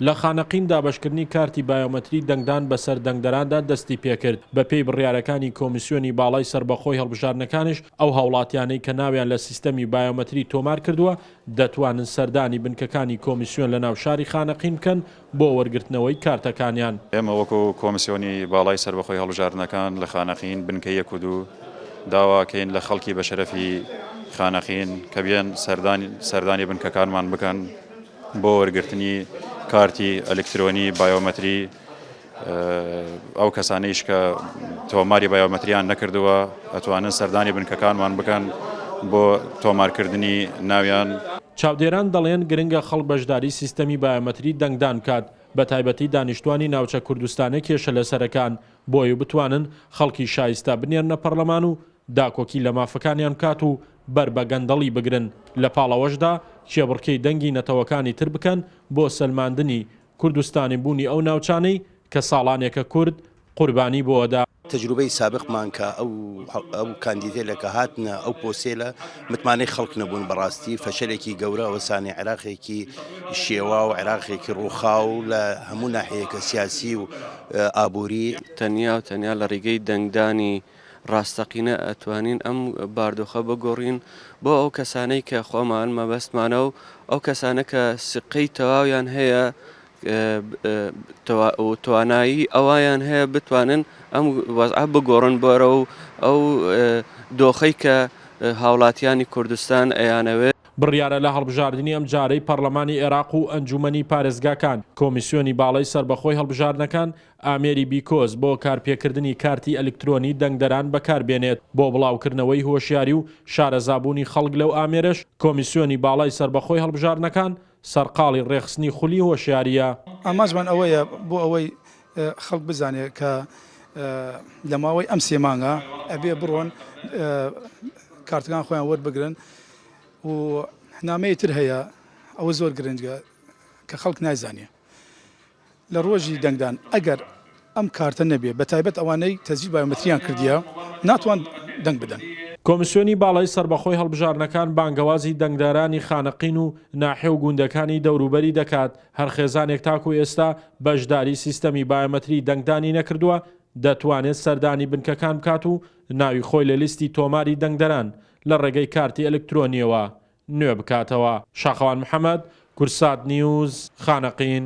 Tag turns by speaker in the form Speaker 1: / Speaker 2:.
Speaker 1: لە خانەقین دابەشکردنی کارتی بایۆمەتری دەنگدان بەسەر دەنگدەراندا دەستی پێکرد بە پێی بڕیارەکانی کۆمیسیۆنی باڵای سربەخۆی هەڵبژاردنەکانش ئەو هاوڵاتیانەی کە ناویان لە سیستەمی بایۆمەتری تۆمار کردووە دەتوانن سەردانی بنکەکانی کۆمیسیۆن لە ناو شاری خانەقین بکەن بۆ وەرگرتنەوەی کارتەکانیان.
Speaker 2: ئێمە وەکو کۆمیسیۆنی باڵای سربەخۆی هەڵبژاردنەکان لە خانەقین بنکە 1 و 2 داواکەین لە خەڵکی بە شەرەفی خانەقین کە بێن سەردانی بنکەکانمان بکەن بۆ وەرگرتنی کارتی ئەلکترۆنی بایۆمەتری ئەو کەسانەیش کە تۆماری بایۆمەتریان نەکردووە ئەتوانن سەردانی بنکەکانمان بکەن بۆ تۆمارکردنی ناویان.
Speaker 1: چاودێران دەڵێن گرنگە خەڵک بەشداری سیستەمی بایۆمەتری دەنگدان کات بە تایبەتی دانیشتوانی ناوچە کوردستانە کێشە لەسەرەکان بۆی بتوانن خەڵکی شایستە بنێرنە پەرلەمان و داکۆکی لە مافەکانیان کات و بەر بە گەندەڵی بگرن لە پاڵەوەشدا کێبڕکەی دەنگی نەتەوەکانی تر بکەن بۆ سەلماندنی کوردستانی بوونی ئەو ناوچانەی کە ساڵانێکە کورد قوربانی بۆدا.
Speaker 3: تەجروبەی سابقمان کە ئەو کاندیدێلە کە هاتنە ئەو پۆسێلە متمانەی خەڵک نەبوون بەڕاستی فەشەلێکی گەورە وەسانی عێراقێکی شێوا و عێراقێکی ڕووخاو لە هەموو ناحەیەکە سیاسی و ئابووری
Speaker 4: تەنیا لە ڕێگەی دەنگدانی ڕاستەقینە ئەتوانین ئەم باردۆخە بگۆڕین بۆ ئەو کەسانەی کە خۆمان مەبەستمانە و ئەو کەسانە کە سقەی تەواویان هەیە توانایی ئەویان هەیە بتوانن ئەم وەزعە بگۆڕن بۆرە و ئەو دۆخەی کە هاوڵاتیانی کوردستان ئەیانەوێت.
Speaker 1: بڕیارە لە هەڵبژاردننی ئەم جارەی پەرلەمانی عێراق و ئەنجومەنی پارێزگاکان کۆمیسیۆنی باڵای سربەخۆی هەڵبژاردنەکان ئامێری بیکۆز بۆ کارپێکردنی کارتی ئەلکترۆنی دەنگدەران بەکاربێنێت بۆ بڵاوکردنەوەی هۆشیاری و شارەزابوونی خەڵک لەو ئامێرش کۆمیسیۆنی باڵای سربەخۆی هەڵبژاردنەکان سەرقاڵی ڕێخستنی خولی هۆشیاریە.
Speaker 5: ئاماژمان ئەوەیە بۆ ئەوەی خەڵک بزانێت کە لە ماوەی ئەم 3 مانگە ئەبێ بڕۆن کارتەکان خۆیان وەربگرن و نامەیە تر هەیە ئەوە زۆر گرنگە کە خەڵک نایزانێ لە ڕۆژی دەنگدان ئەگەر ئەم کارتە نەبێ بە تایبەت ئەوانەی تەزیل بایۆمەتریان کردیە ناتوان دەنگ بدەن.
Speaker 1: کۆمیسیۆنی باڵای سربەخۆی هەڵبژاردنەکان بانگەوازی دەنگدارانی خانەقین و ناحێ و گوندەکانی دەوروبەری دەکات هەر خێزانێک تاکو ئێستا بەشداری سیستەمی بایۆمەتری دەنگدانی نەکردووە دەتوانێت سەردانی بنکەکان بکات و ناوی خۆی لە لیستی تۆماری دەنگدەران لە ڕێگەی کارتی ئەلکترۆنیەوە نوێ بکاتەوە. شاخەوان محەممەد، کورسات نیوز، خانەقین.